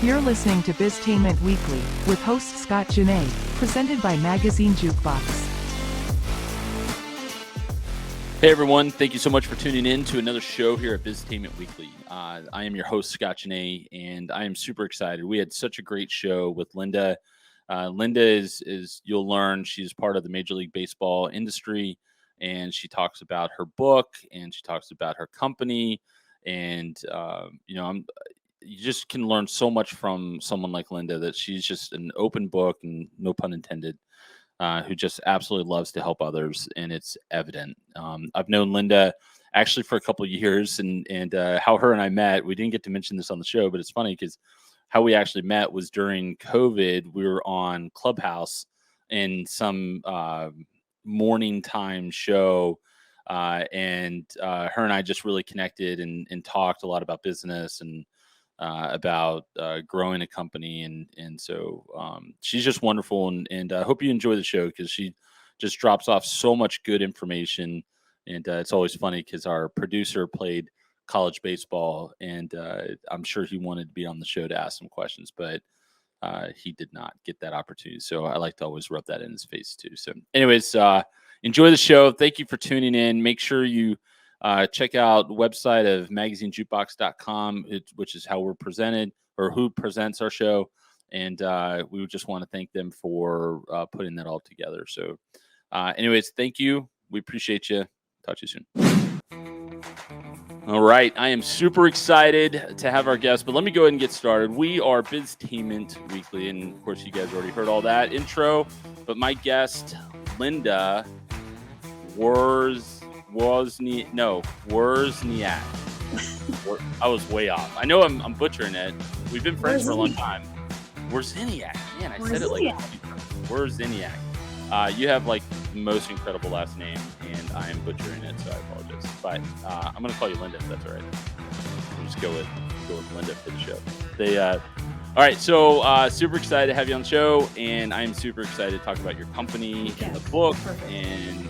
You're listening to Biztainment Weekly, with host Scott Janney, presented by Magazine Jukebox. Hey everyone, thank you so much for tuning in to another show here at Biztainment Weekly. I am your host, Scott Janney, and I am super excited. We had such a great show with Linda. Linda is you'll learn, she's part of the Major League Baseball industry, and she talks about her book, and she talks about her company, and you just can learn so much from someone like Linda, that she's just an open book, and no pun intended, who just absolutely loves to help others, and it's evident. I've known Linda actually for a couple of years, and how her and I met, we didn't get to mention this on the show, but it's funny because how we actually met was during COVID. We were on Clubhouse in some morning time show, and her and I just really connected and talked a lot about business and about growing a company, and so she's just wonderful, and I hope you enjoy the show because she just drops off so much good information, and it's always funny because our producer played college baseball, and I'm sure he wanted to be on the show to ask some questions, but he did not get that opportunity, so I like to always rub that in his face too. So anyways, enjoy the show. Thank you for tuning in. Make sure you check out the website of magazinejukebox.com, which is how we're presented, or who presents our show. And we would just want to thank them for putting that all together. So anyways, thank you. We appreciate you. Talk to you soon. All right. I am super excited to have our guest, but let me go ahead and get started. We are Biztainment Weekly, and of course, you guys already heard all that intro, but my guest, Linda Wawrzyniak. I was way off. I know I'm butchering it. We've been friends for a long time. Wawrzyniak. Man, I said it like Wawrzyniak. You have like the most incredible last name, and I am butchering it, so I apologize. But I'm gonna call you Linda if that's all right. We'll just go with Linda for the show. All right, so super excited to have you on the show, and I'm super excited to talk about your company and the book, and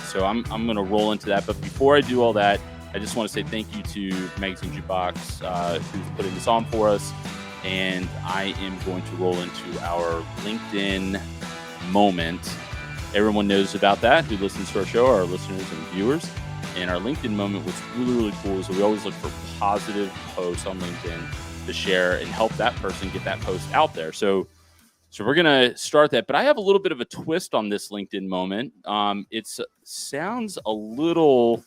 so I'm going to roll into that. But before I do all that, I just want to say thank you to Magazine Jukebox, who's putting this on for us. And I am going to roll into our LinkedIn moment. Everyone knows about that who listens to our show, our listeners and viewers. And our LinkedIn moment was really, really cool. So we always look for positive posts on LinkedIn to share and help that person get that post out there. So we're going to start that, but I have a little bit of a twist on this LinkedIn moment. It sounds a little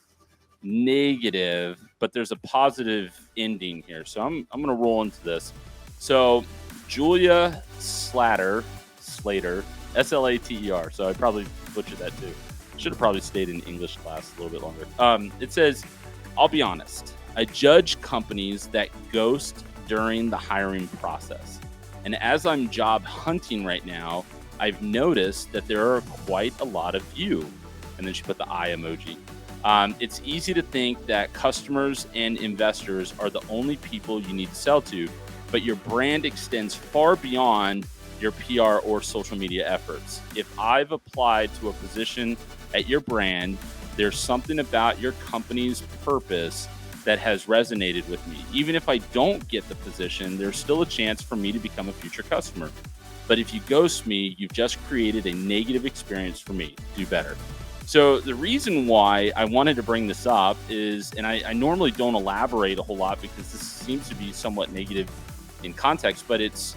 negative, but there's a positive ending here. So I'm going to roll into this. So Julia Slater, Slater, S-L-A-T-E-R. So I probably butchered that too. Should have probably stayed in English class a little bit longer. It says, I'll be honest. I judge companies that ghost during the hiring process. And as I'm job hunting right now, I've noticed that there are quite a lot of you. And then she put the eye emoji. It's easy to think that customers and investors are the only people you need to sell to, but your brand extends far beyond your PR or social media efforts. If I've applied to a position at your brand, there's something about your company's purpose that has resonated with me. Even if I don't get the position, there's still a chance for me to become a future customer. But if you ghost me, you've just created a negative experience for me. Do better. So the reason why I wanted to bring this up is, and I normally don't elaborate a whole lot because this seems to be somewhat negative in context, but it's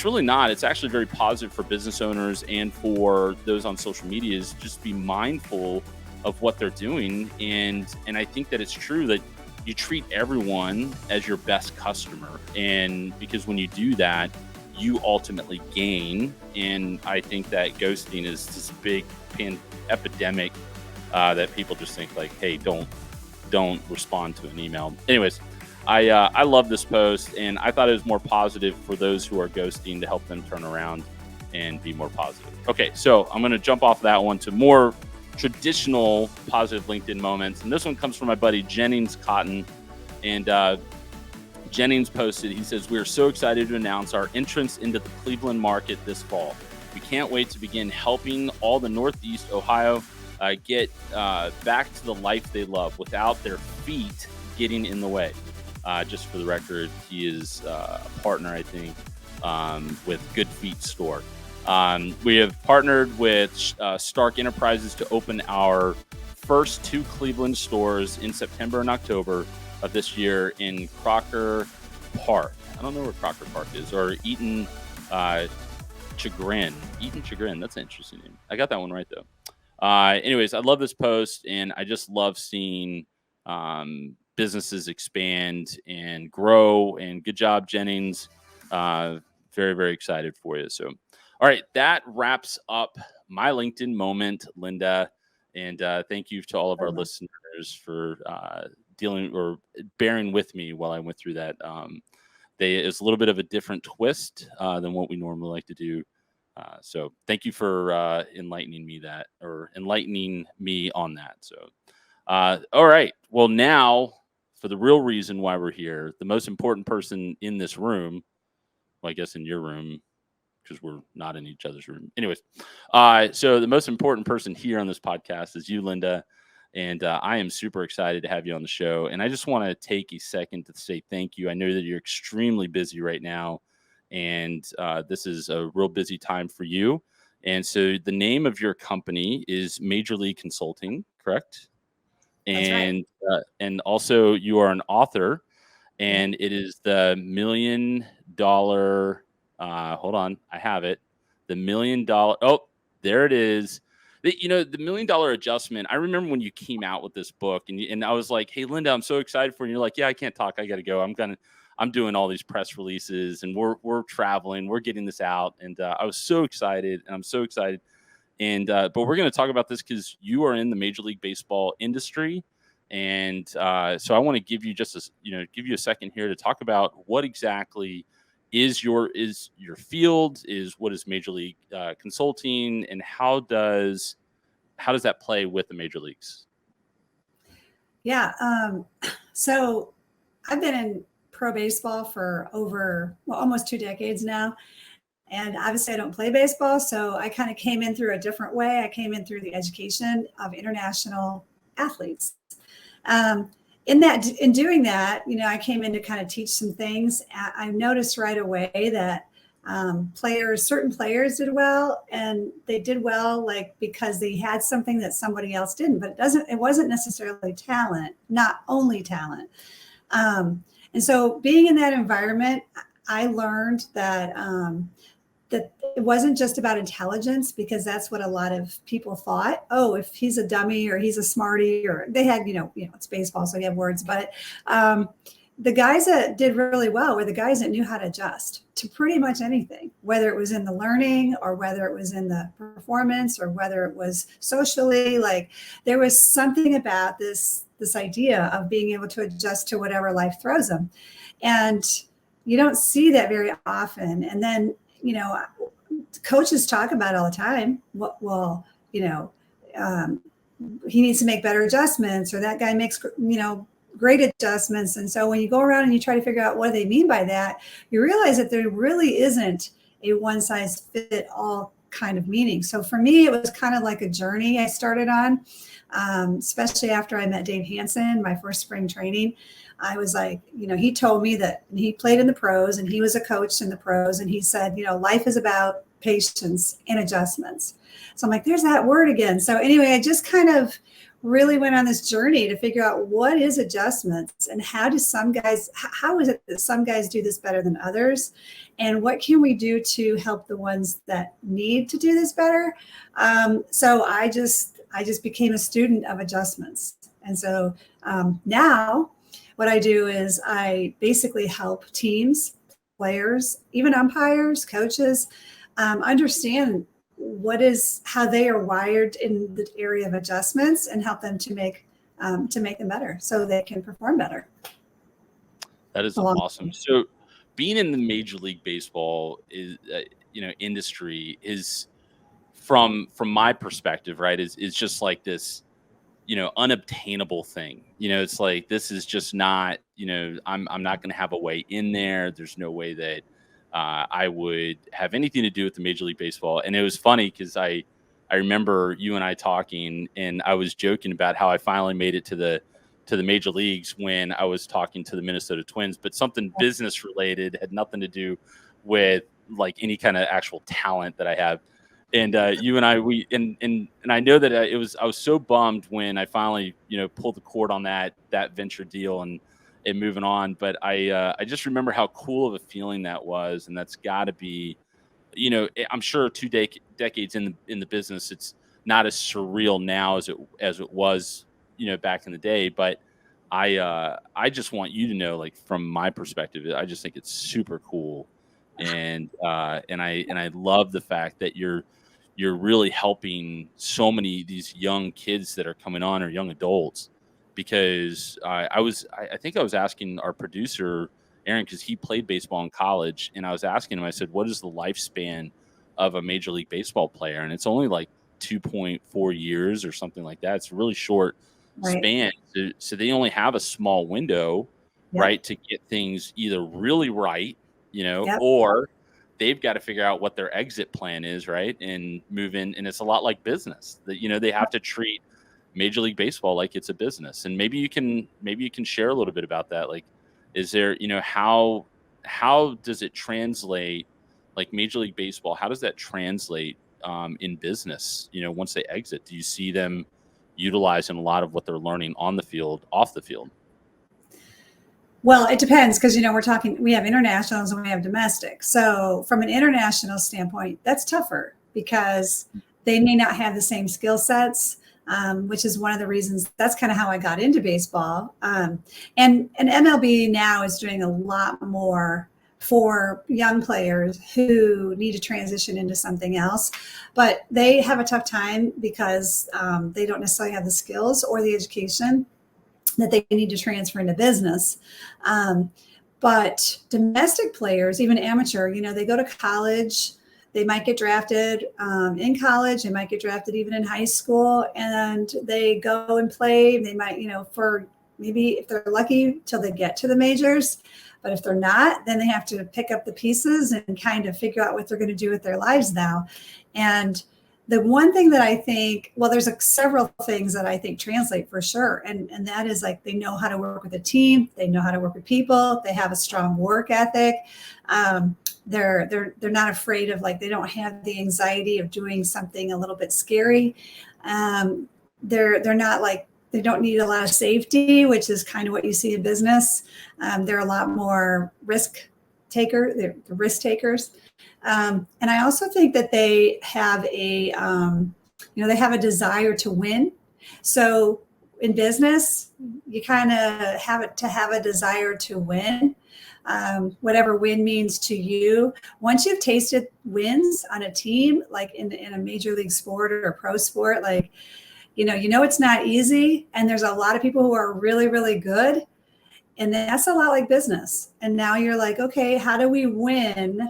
really not. It's actually very positive for business owners and for those on social media, is just be mindful of what they're doing. And I think that it's true that you treat everyone as your best customer. And because when you do that, you ultimately gain. And I think that ghosting is this big epidemic that people just think like, hey, don't respond to an email. Anyways, I love this post, and I thought it was more positive for those who are ghosting to help them turn around and be more positive. Okay, so I'm going to jump off that one to more traditional positive LinkedIn moments. And this one comes from my buddy Jennings Cotton. And Jennings posted, he says, "We are so excited to announce our entrance into the Cleveland market this fall. We can't wait to begin helping all the Northeast Ohio get back to the life they love without their feet getting in the way. Just for the record, he is a partner, I think, with Good Feet Store. We have partnered with Stark Enterprises to open our first 2 Cleveland stores in September and October of this year in Crocker Park. I don't know where Crocker Park is, or Eaton Chagrin. Eaton Chagrin. That's an interesting name. I got that one right, though. Anyways, I love this post, and I just love seeing businesses expand and grow. And good job, Jennings. Very, very excited for you. So, all right, that wraps up my LinkedIn moment, Linda. And thank you to all of our listeners for dealing or bearing with me while I went through that. It's a little bit of a different twist than what we normally like to do. So thank you for enlightening me on that. So, all right. Well, now for the real reason why we're here, the most important person in this room, well, I guess in your room, because we're not in each other's room. Anyways, so the most important person here on this podcast is you, Linda. And I am super excited to have you on the show. And I just want to take a second to say thank you. I know that you're extremely busy right now, and this is a real busy time for you. And so the name of your company is Major League Consulting, correct? And That's right. And also you are an author, and it is the $1 million. Hold on, I have it. The $1 million. Oh, there it is. The $1 million adjustment. I remember when you came out with this book, and I was like, "Hey, Linda, I'm so excited for you." And you're like, "Yeah, I can't talk. I got to go. I'm doing all these press releases, and we're traveling. We're getting this out." And I was so excited, and I'm so excited. And but we're going to talk about this because you are in the Major League Baseball industry, and so I want to give you give you a second here to talk about what exactly is your field, what is Major League Consulting, and how does that play with the major leagues? Yeah. So I've been in pro baseball for almost 2 decades now. And obviously I don't play baseball. So I kind of came in through a different way. I came in through the education of international athletes. In doing that, I came in to kind of teach some things. I noticed right away that certain players did well, and they did well because they had something that somebody else didn't. But it wasn't necessarily talent, not only talent. And so being in that environment, I learned that it wasn't just about intelligence, because that's what a lot of people thought. Oh, if he's a dummy or he's a smarty, or they had, it's baseball, so you have words. But the guys that did really well were the guys that knew how to adjust to pretty much anything, whether it was in the learning or whether it was in the performance or whether it was socially. Like, there was something about this idea of being able to adjust to whatever life throws them. And you don't see that very often. And then, coaches talk about it all the time. He needs to make better adjustments, or that guy makes, great adjustments. And so when you go around and you try to figure out what they mean by that, you realize that there really isn't a one size fit all kind of meaning. So for me, it was kind of like a journey I started on, especially after I met Dave Hansen, my first spring training. I was like, he told me that he played in the pros and he was a coach in the pros. And he said, life is about patience and adjustments. So I'm like, there's that word again. So anyway, I just kind of really went on this journey to figure out what is adjustments, and how is it that some guys do this better than others, and what can we do to help the ones that need to do this better. So I just became a student of adjustments. And so now what I do is I basically help teams, players, even umpires, coaches, understand how they are wired in the area of adjustments, and help them to make them better so they can perform better. That is awesome. So being in the Major League Baseball industry is, from my perspective, right, is just like this, unobtainable thing. It's like, this is just not, I'm not going to have a way in there. There's no way that I would have anything to do with the Major League Baseball. And it was funny because I remember you and I talking, and I was joking about how I finally made it to the to the major leagues when I was talking to the Minnesota Twins, but something business related, had nothing to do with like any kind of actual talent that I have. And you and I, and I know that I was so bummed when I finally, pulled the cord on that venture deal and moving on. But I just remember how cool of a feeling that was, and that's got to be, I'm sure decades in the business, it's not as surreal now as it was, back in the day. But I just want you to know, like, from my perspective, I just think it's super cool, and I love the fact that you're really helping so many of these young kids that are coming on, or young adults, because I think I was asking our producer Aaron, because he played baseball in college, and I was asking him, I said, what is the lifespan of a Major League Baseball player? And it's only like 2.4 years or something like that. It's a really short span. So they only have a small window, right, to get things either really right, or they've got to figure out what their exit plan is, right, and move in. And it's a lot like business that, they have to treat Major League Baseball like it's a business. And maybe you can share a little bit about that. Like, is there, how does it translate, like Major League Baseball, how does that translate in business, once they exit? Do you see them utilizing a lot of what they're learning on the field, off the field? Well, it depends, because, we have internationals and we have domestic. So from an international standpoint, that's tougher because they may not have the same skill sets. Which is one of the reasons. That's kind of how I got into baseball. And MLB now is doing a lot more for young players who need to transition into something else, but they have a tough time because they don't necessarily have the skills or the education that they need to transfer into business. But domestic players, even amateur, they go to college. They might get drafted in college. They might get drafted even in high school, and they go and play. They might, for maybe, if they're lucky, till they get to the majors. But if they're not, then they have to pick up the pieces and kind of figure out what they're going to do with their lives now. And the one thing that I think, well, there's several things that I think translate for sure. And that is, like, they know how to work with a team. They know how to work with people. They have a strong work ethic. They're not afraid of, like, they don't have the anxiety of doing something a little bit scary. They're not like, they don't need a lot of safety, which is kind of what you see in business. They're a lot more risk taker. They're the risk takers. And I also think that they have they have a desire to win. So in business, you kind of have a desire to win. Whatever win means to you. Once you've tasted wins on a team, like in a major league sport or a pro sport, like, it's not easy. And there's a lot of people who are really, really good. And that's a lot like business. And now you're like, okay, how do we win?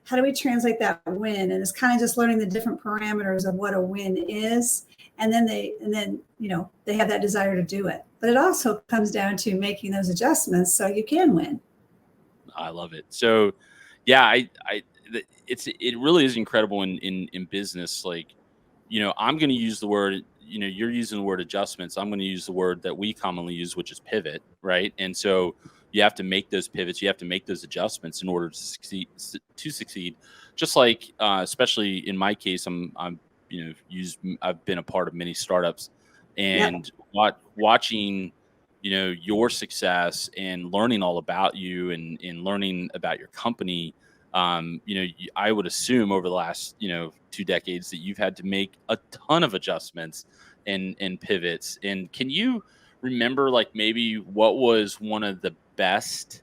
How do we translate that win? And it's kind of just learning the different parameters of what a win is. And then they have that desire to do it. But it also comes down to making those adjustments so you can win. I love it. So, yeah, it really is incredible in business. Like, I'm going to use the word, you're using the word adjustments. I'm going to use the word that we commonly use, which is pivot, right? And so you have to make those pivots. You have to make those adjustments in order to succeed. Just like, especially in my case, I've been a part of many startups, and watching, your success and learning all about you and learning about your company. I would assume over the last, 2 decades that you've had to make a ton of adjustments and pivots. And can you remember, like, maybe what was one of the best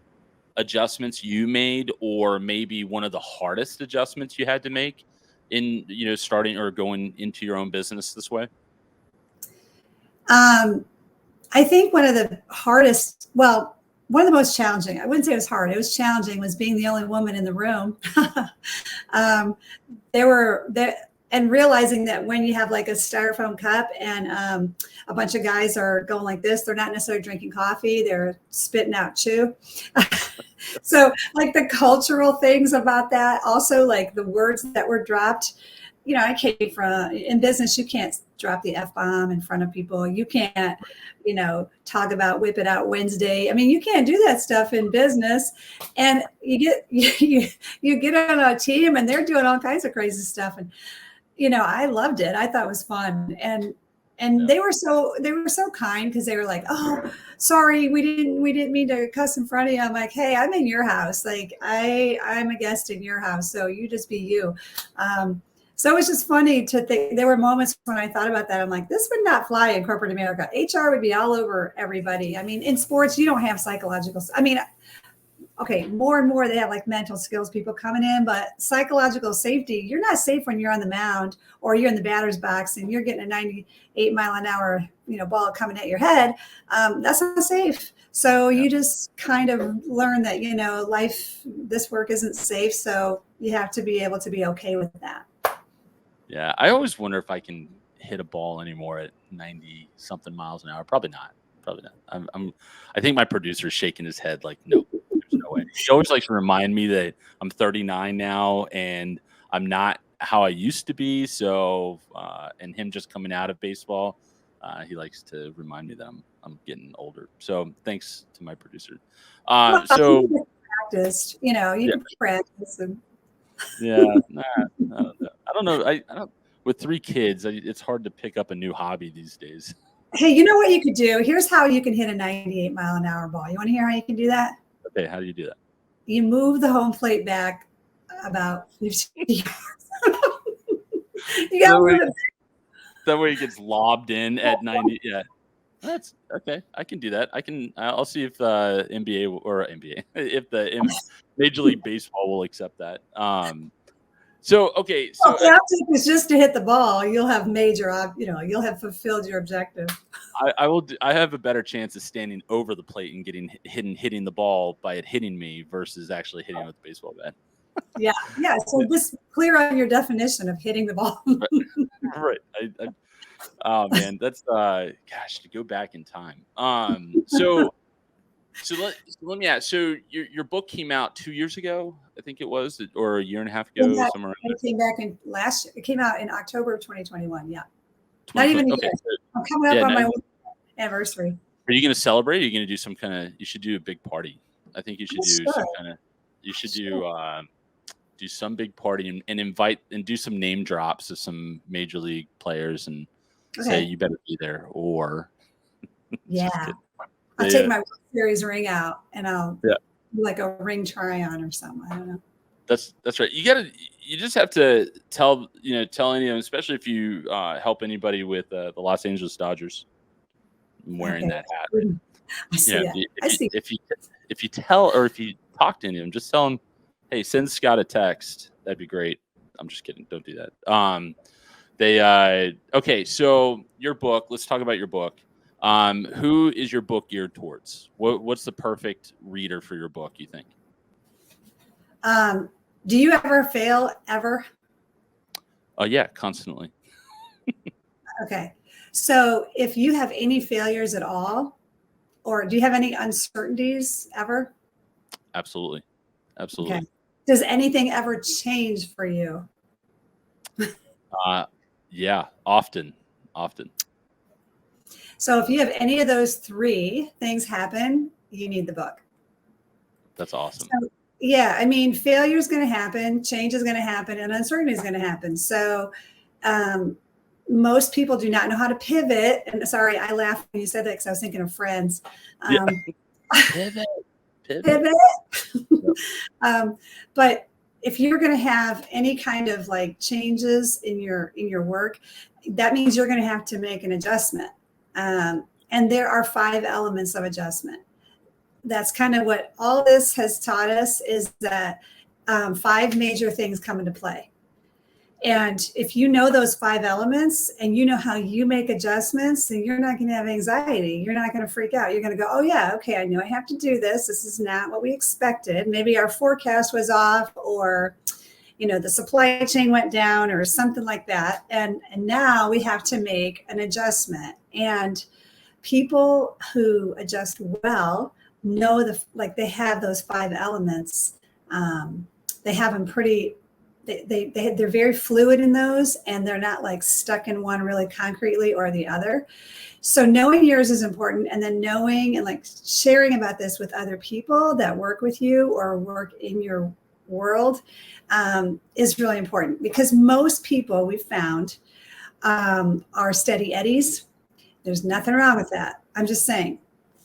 adjustments you made, or maybe one of the hardest adjustments you had to make in, starting or going into your own business this way? I think one of the most challenging, I wouldn't say it was hard, it was challenging, was being the only woman in the room. And realizing that when you have like a styrofoam cup and a bunch of guys are going like this, they're not necessarily drinking coffee, they're spitting out chew. So, like, the cultural things about that, also like the words that were dropped, I came from in business. You can't drop the F-bomb in front of people. You can't, talk about whip it out Wednesday. I mean, you can't do that stuff in business. And you get on a team and they're doing all kinds of crazy stuff. And, I loved it. I thought it was fun. And they were so kind, because they were like, "Oh, sorry, we didn't mean to cuss in front of you." I'm like, "Hey, I'm in your house. Like I'm a guest in your house, so you just be you." So it was just funny to think. There were moments when I thought about that. I'm like, this would not fly in corporate America. HR would be all over everybody. I mean, in sports, you don't have psychological. I mean, okay, more and more they have like mental skills people coming in, but psychological safety, you're not safe when you're on the mound or you're in the batter's box and you're getting a 98-mile-an-hour, ball coming at your head. That's not safe. So you just kind of learn that, this work isn't safe. So you have to be able to be okay with that. Yeah. I always wonder if I can hit a ball anymore at 90 something miles an hour. Probably not. I think my producer's shaking his head like, no. No way. He always likes to remind me that I'm 39 now and I'm not how I used to be. So, and him just coming out of baseball, he likes to remind me that I'm getting older. So thanks to my producer. So practiced, you can practice. And I don't know. I don't. With 3 kids, it's hard to pick up a new hobby these days. Hey, you know what you could do? Here's how you can hit a 98-mile-an-hour ball. You want to hear how you can do that? Okay, how do you do that? You move the home plate back about 50 yards. You got that way it gets lobbed in at 90. Yeah, that's okay. I can do that. I'll see if if the Major League Baseball will accept that. So okay, so the object is just to hit the ball. You'll have you'll have fulfilled your objective. I have a better chance of standing over the plate and getting hitting the ball by it hitting me versus actually hitting it with a baseball bat. Yeah. So just clear on your definition of hitting the ball. Right. Oh man, that's gosh, to go back in time. So let me ask. So your book came out 2 years ago, I think it was, or a year and a half ago, somewhere. It came back in last year. It came out in October of 2021. Yeah. Not even a year. I'm coming up on my anniversary. Are you going to celebrate? Or are you going to do some kind of? You should do a big party. I think you should do some kind of. You should do some big party and invite and do some name drops of some major league players and say you better be there or. Yeah. I'll take my World Series ring out and I'll do like a ring try-on or something. I don't know. That's right. You just have to tell anyone, especially if you help anybody with the Los Angeles Dodgers. I'm wearing that hat. Right? I see that. If you tell or if you talk to anyone, just tell them, hey, send Scott a text. That'd be great. I'm just kidding. Don't do that. Okay. So your book. Let's talk about your book. Who is your book geared towards? What's the perfect reader for your book, you think? Do you ever fail ever? Oh yeah, constantly. Okay. So if you have any failures at all, or do you have any uncertainties ever? Absolutely. Okay. Does anything ever change for you? Yeah, often. So if you have any of those 3 things happen, you need the book. That's awesome. So, yeah, I mean, failure is going to happen, change is going to happen, and uncertainty is going to happen. So most people do not know how to pivot. And sorry, I laughed when you said that because I was thinking of Friends. Pivot. But if you're going to have any kind of like changes in your work, that means you're going to have to make an adjustment. And there are 5 elements of adjustment. That's kind of what all this has taught us, is that 5 major things come into play. And if you know those 5 elements and you know how you make adjustments, then you're not going to have anxiety. You're not going to freak out. You're going to go, oh yeah, okay, I know I have to do this. This is not what we expected. Maybe our forecast was off, or the supply chain went down or something like that. And now we have to make an adjustment. And people who adjust well know they have those 5 elements. They have them pretty they're very fluid in those, and they're not like stuck in one really concretely or the other. So knowing yours is important, and then knowing and like sharing about this with other people that work with you or work in your world is really important, because most people we've found are steady eddies. There's nothing wrong with that. I'm just saying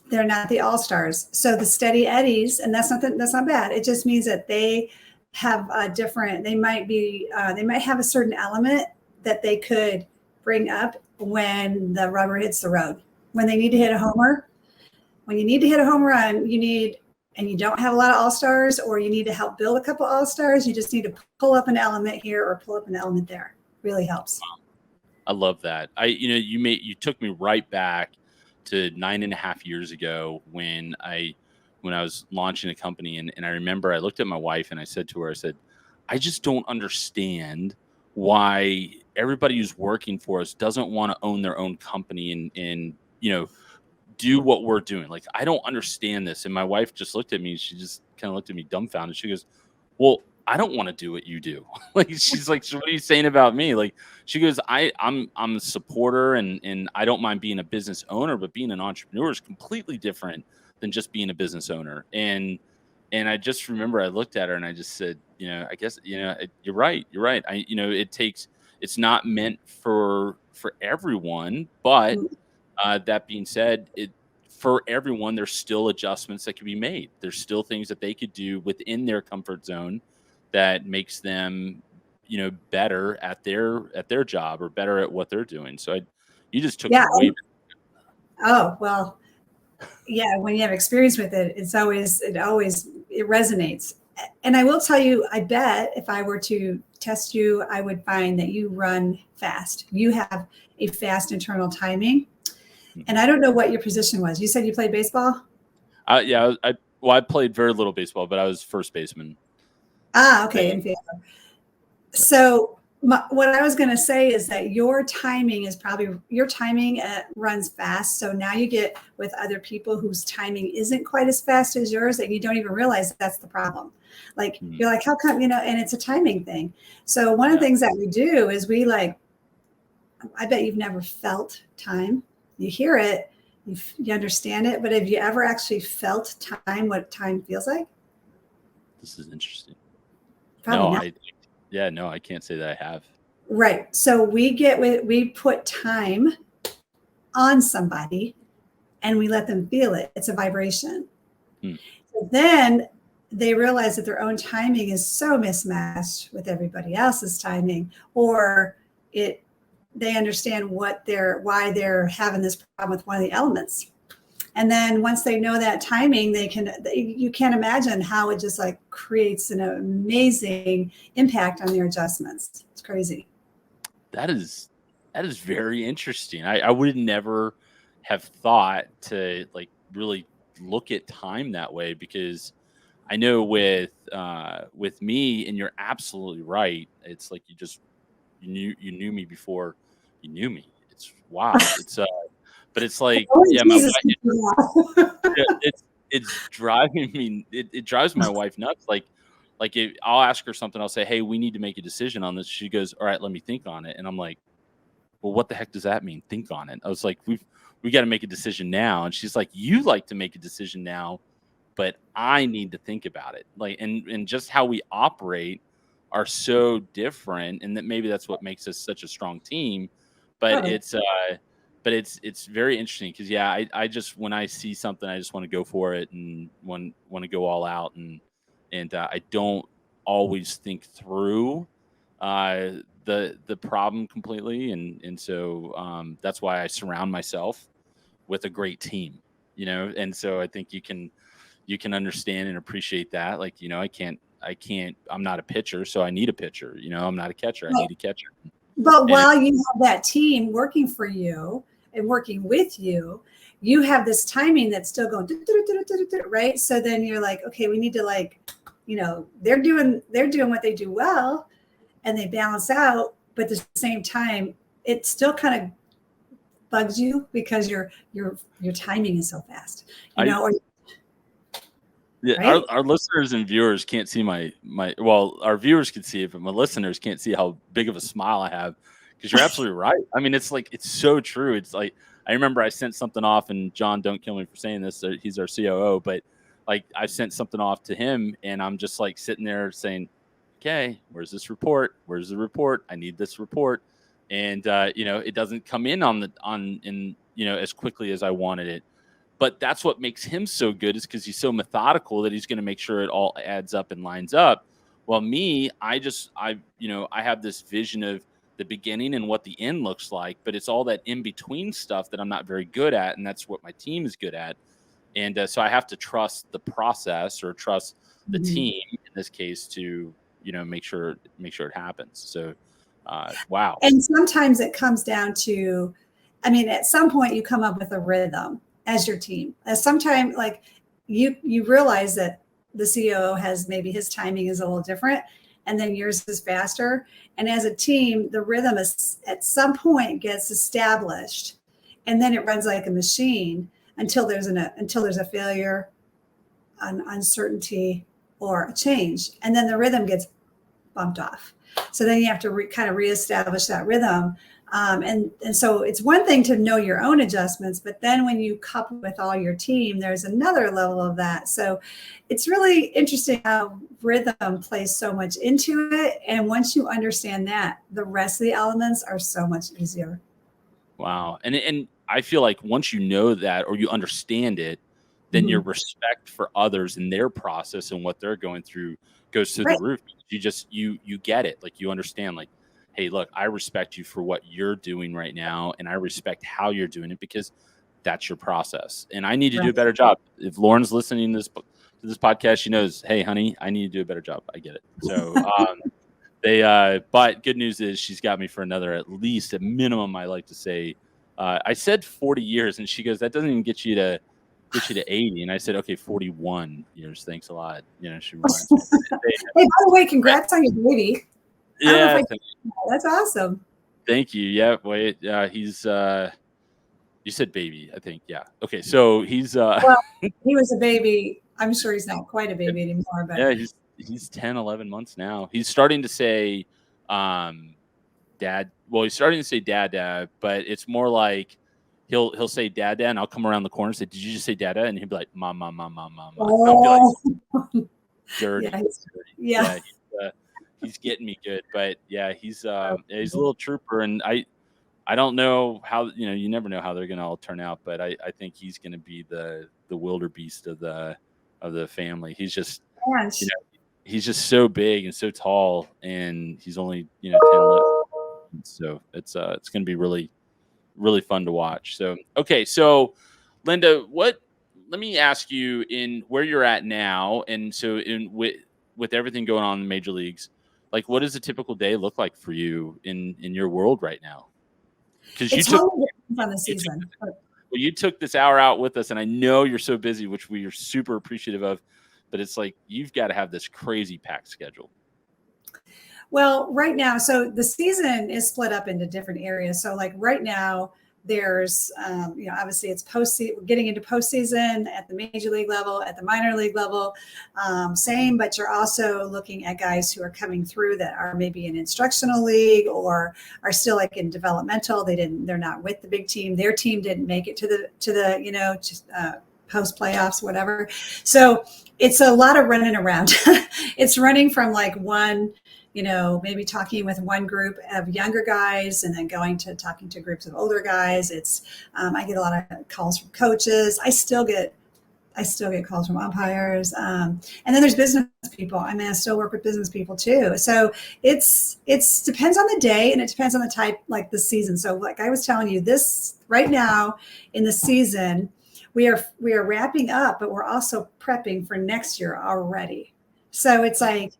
they're not the all-stars. So the steady eddies, and that's not bad. It just means that they have a different, they might have a certain element that they could bring up when the rubber hits the road, when they need to hit a homer. When you need to hit a home run, and you don't have a lot of all-stars, or you need to help build a couple all-stars, you just need to pull up an element here or pull up an element there. Really helps. I love that. You took me right back to 9.5 years ago when I was launching a company, and I remember I looked at my wife and I said to her, I just don't understand why everybody who's working for us doesn't want to own their own company and do what we're doing. Like, I don't understand this. And my wife just looked at me. She just kind of looked at me dumbfounded. She goes, well, I don't want to do what you do. Like, she's like, so what are you saying about me? Like, she goes, I'm a supporter, and I don't mind being a business owner, but being an entrepreneur is completely different than just being a business owner. And I just remember I looked at her and I just said, I guess, you're right. You're right. It's not meant for everyone, but that being said, for everyone, there's still adjustments that can be made. There's still things that they could do within their comfort zone that makes them, better at their job or better at what they're doing. So you just took it way. Oh, well, yeah. When you have experience with it, it resonates. And I will tell you, I bet if I were to test you, I would find that you run fast. You have a fast internal timing. And I don't know what your position was. You said you played baseball? Yeah. I played very little baseball, but I was first baseman. Okay. So what I was going to say is that your timing runs fast. So now you get with other people whose timing isn't quite as fast as yours, and you don't even realize that's the problem. Like, you're like, how come, and it's a timing thing. So one of the things that we do is I bet you've never felt time. You hear it, you understand it, but have you ever actually felt time, what time feels like? This is interesting. Probably not. No, I can't say that I have. Right. So we put time on somebody and we let them feel it. It's a vibration. So then they realize that their own timing is so mismatched with everybody else's timing, or they understand why they're having this problem with one of the elements. And then once they know that timing, you can't imagine how it just like creates an amazing impact on their adjustments. It's crazy. That is very interesting. I would never have thought to like really look at time that way, because I know with me, and you're absolutely right. It's like you knew me before you knew me. It's wow. It's but it's like, my wife, it's driving me. It drives my wife nuts. Like I'll ask her something. I'll say, hey, we need to make a decision on this. She goes, all right, let me think on it. And I'm like, well, what the heck does that mean? Think on it. I was like, we got to make a decision now. And she's like, you like to make a decision now, but I need to think about it. Like, and just how we operate are so different, and that maybe that's what makes us such a strong team. But it's very interesting, because I just, when I see something, I just want to go for it and want to go all out, and I don't always think through the problem completely, and so that's why I surround myself with a great team, and so I think you can understand and appreciate that. Like, I'm not a pitcher, so I need a pitcher. I'm not a catcher, I need a catcher. But while you have that team working for you and working with you, you have this timing that's still going, right? So then you're like, okay, we need to they're doing what they do well, and they balance out, but at the same time, it still kind of bugs you because your timing is so fast, Yeah, right? our listeners and viewers can't see my well, our viewers can see it, but my listeners can't see how big of a smile I have because you're absolutely right. I mean, it's like it's so true. It's like I remember I sent something off, and John, don't kill me for saying this. He's our COO, but like I sent something off to him, and I'm just like sitting there saying, "Okay, where's this report? Where's the report? I need this report." And it doesn't come in as quickly as I wanted it, but that's what makes him so good is because he's so methodical that he's going to make sure it all adds up and lines up. Well, me, I have this vision of the beginning and what the end looks like, but it's all that in between stuff that I'm not very good at, and that's what my team is good at. And so I have to trust the process or trust the team in this case to make sure it happens. So wow. And sometimes it comes down to, I mean, at some point you come up with a rhythm as your team. As sometimes like you realize that the COO has maybe his timing is a little different and then yours is faster. And as a team, the rhythm is at some point gets established and then it runs like a machine until there's a failure, an uncertainty, or a change. And then the rhythm gets bumped off. So then you have to kind of reestablish that rhythm. And so it's one thing to know your own adjustments, but then when you couple with all your team, there's another level of that. So it's really interesting how rhythm plays so much into it. And once you understand that, the rest of the elements are so much easier. Wow. And I feel like once you know that or you understand it, then your respect for others and their process and what they're going through goes through the roof. You get it. Like you understand, like, hey, look, I respect you for what you're doing right now, and I respect how you're doing it because that's your process. And I need to do a better job. If Lauren's listening to this podcast, she knows, hey, honey, I need to do a better job. I get it. So but good news is she's got me for another, at least a minimum, I like to say. I said 40 years, and she goes, that doesn't even get you to 80. And I said, okay, 41 years. Thanks a lot. She reminds me. Hey, by the way, congrats on your baby. Yeah. That's awesome. Thank you. Yeah. Wait, he's, you said baby, I think. Yeah. Okay. So he's, well, he was a baby. I'm sure he's not quite a baby anymore, but yeah, he's 10, 11 months now. He's starting to say, dad. Well, he's starting to say dad, but it's more like, he'll say dada, and I'll come around the corner and say, did you just say dada? And he'll be like, mom. Oh. Like, dirty. Yeah. He's getting me good, but yeah, he's a little trooper, and I don't know how, you never know how they're going to all turn out, but I think he's going to be the wildebeest of the family. He's just, he's just so big and so tall, and he's only, 10 lips. So it's going to be really, really fun to watch. So, okay. So Linda, let me ask you in where you're at now. And so with everything going on in the major leagues, like what does a typical day look like for you in your world right now? Because you took on the season. You took this hour out with us, and I know you're so busy, which we are super appreciative of, but it's like, you've got to have this crazy packed schedule. Well, right now, so the season is split up into different areas. So like right now, there's, obviously it's we're getting into postseason at the major league level, at the minor league level, same, but you're also looking at guys who are coming through that are maybe in instructional league or are still like in developmental. They're not with the big team. Their team didn't make it to the post playoffs, whatever. So it's a lot of running around. It's running from like one, maybe talking with one group of younger guys and then talking to groups of older guys. It's, I get a lot of calls from coaches. I still get calls from umpires. And then there's business people. I mean, I still work with business people too. So it's depends on the day and it depends on the type, like the season. So like I was telling you, this right now in the season, we are wrapping up, but we're also prepping for next year already. So it's like,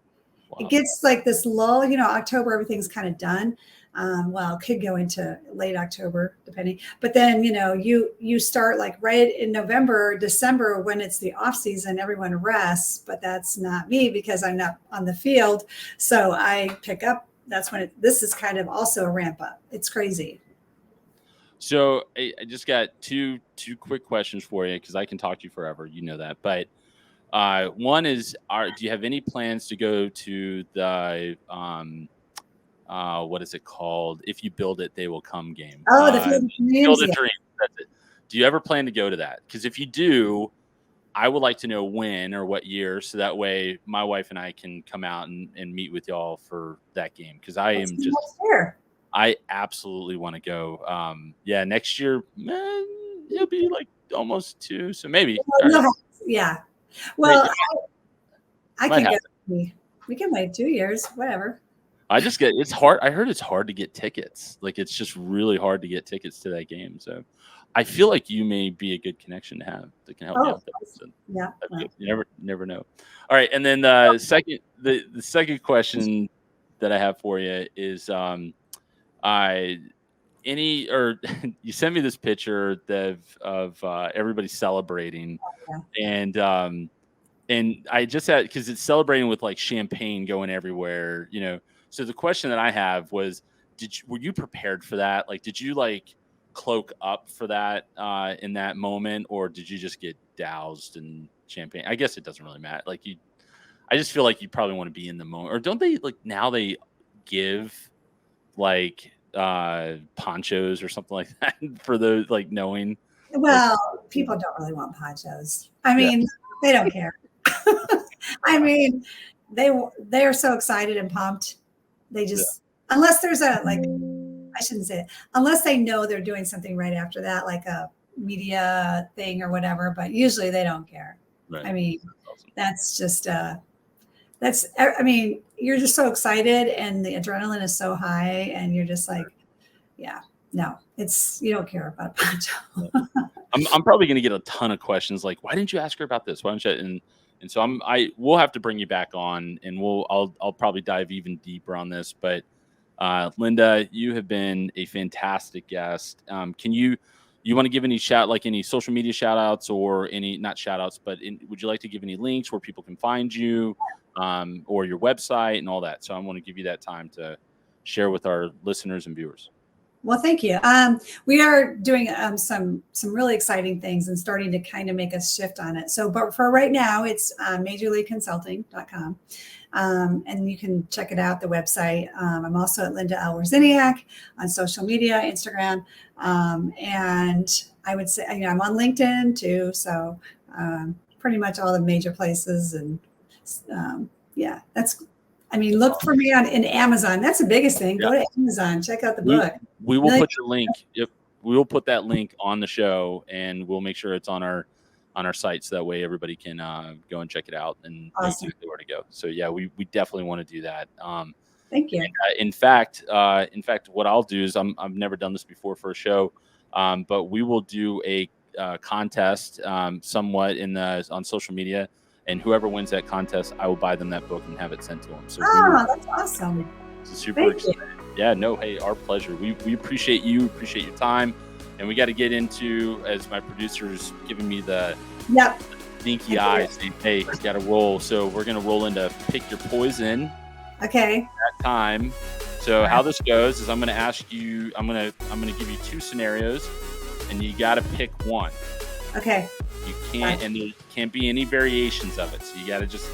It gets like this lull, October, everything's kind of done. Well, it could go into late October, depending. But then, you start like right in November, December, when it's the off season, everyone rests, but that's not me because I'm not on the field. So I pick up. That's when this is kind of also a ramp up. It's crazy. So I just got two quick questions for you because I can talk to you forever. You know that, but One is, do you have any plans to go to the what is it called? If you build it, they will come game. Oh, the Field of Dreams. Field of Yeah. Dreams. That's it. Do you ever plan to go to that? Because if you do, I would like to know when or what year, so that way my wife and I can come out and meet with y'all for that game. Because Let's do next year. I absolutely want to go. Yeah, next year, man, it'll be like almost 2, so maybe. Yeah. Well, I Might can go. We can wait 2 years, whatever. It's hard. I heard it's hard to get tickets. Like, it's just really hard to get tickets to that game. So I feel like you may be a good connection to have that can help me out there. So yeah. You never know. All right. And then the second question that I have for you is, you sent me this picture of everybody celebrating, and I just had, because it's celebrating with like champagne going everywhere, you know. So the question that I have was, were you prepared for that? Like, did you like cloak up for that in that moment, or did you just get doused in champagne? I guess it doesn't really matter. Like, I just feel like you probably want to be in the moment, or don't they, like, now they give like ponchos or something like that for those, like, knowing. Well, people don't really want ponchos. I mean, they don't care. I mean, they're so excited and pumped. They just, unless there's I shouldn't say it, unless they know they're doing something right after that, like a media thing or whatever, but usually they don't care. Right. I mean, that's just, I mean, you're just so excited and the adrenaline is so high and you're just like, no, you don't care about a poncho. I'm probably going to get a ton of questions like, why didn't you ask her about this? Why don't you? And so we'll have to bring you back on, and I'll probably dive even deeper on this. But Linda, you have been a fantastic guest. Can you want to give any any social media shout outs, or any, not shout outs, but would you like to give any links where people can find you, or your website and all that? So I want to give you that time to share with our listeners and viewers. Well, thank you. We are doing some really exciting things and starting to kind of make a shift on it. So, but for right now, it's majorleagueconsulting.com. And you can check it out, the website. I'm also at Linda Wawrzyniak on social media, Instagram. And I would say, I'm on LinkedIn too. So pretty much all the major places. And look for me in Amazon. That's the biggest thing. Go to Amazon, check out the book. We will put your link. Yep, we will put that link on the show, and we'll make sure it's on our site, so that way everybody can go and check it out and know exactly where to go. So yeah, we definitely want to do that. Thank you. And, in fact, what I'll do is I've never done this before for a show, but we will do a contest somewhat on social media. And whoever wins that contest, I will buy them that book and have it sent to them. So that's awesome. It's super exciting. Yeah, no, hey, our pleasure. We appreciate you, appreciate your time. And we got to get into, as my producer's giving me the stinky eye, saying, hey, you got to roll. So we're going to roll into Pick Your Poison. Okay. That time. So how this goes is I'm going to ask you, I'm going to give you 2 scenarios, and you got to pick one. Okay. You can't, and there can't be any variations of it. So you got to just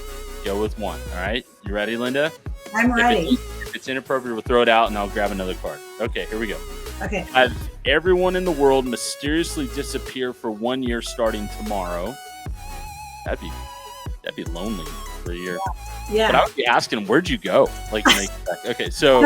go with one. All right. You ready, Linda? I'm ready. If it's inappropriate, we'll throw it out and I'll grab another card. Okay, here we go. Okay. Have everyone in the world mysteriously disappear for 1 year starting tomorrow. That'd be lonely for a year. Yeah. But I would be asking, where'd you go? Okay, so.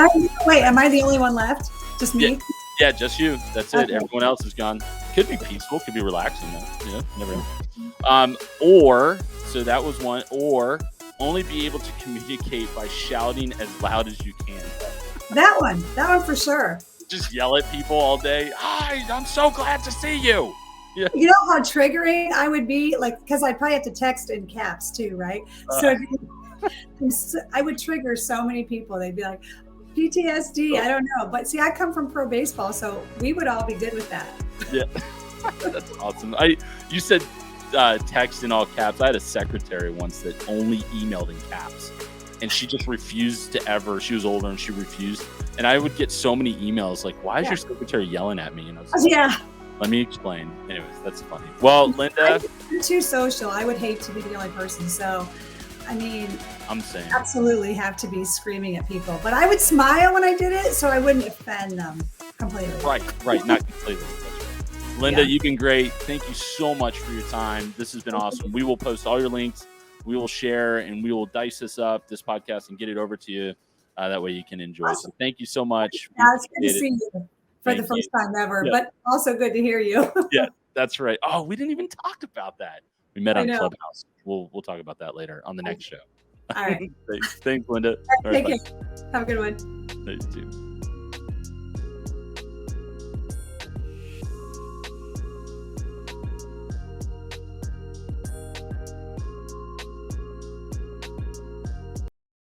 Wait, am I the only one left? Just me? Yeah, just you. That's it. Everyone else is gone. Could be peaceful. Could be relaxing though. You know, never know. Or, so that was one. Or only be able to communicate by shouting as loud as you can. That one for sure. Just yell at people all day. Hi, I'm so glad to see you. Yeah. You know how triggering I would be, like, because I'd probably have to text in caps too, right? So I would trigger so many people. They'd be like, PTSD, I don't know. But see, I come from pro baseball, so we would all be good with that. Yeah, that's awesome. You said text in all caps. I had a secretary once that only emailed in caps, and she just refused to ever. She was older and she refused. And I would get so many emails like, "Why is your secretary yelling at me?" And I was like, Let me explain. Anyways, that's funny. Well, Linda, I'm too social. I would hate to be the only person. So, I mean, I'm saying absolutely have to be screaming at people, but I would smile when I did it, so I wouldn't offend them completely. Right, not completely. That's right. Linda, you've been great. Thank you so much for your time. This has been awesome. We will post all your links. We will share and we will dice this podcast, and get it over to you. That way you can enjoy. Awesome. So thank you so much. Yeah, it's good to see you for the first time ever, but also good to hear you. Yeah, that's right. Oh, we didn't even talk about that. We met on Clubhouse. We'll talk about that later on the next show. All right. Thanks, Linda. Take care. Have a good one. You too.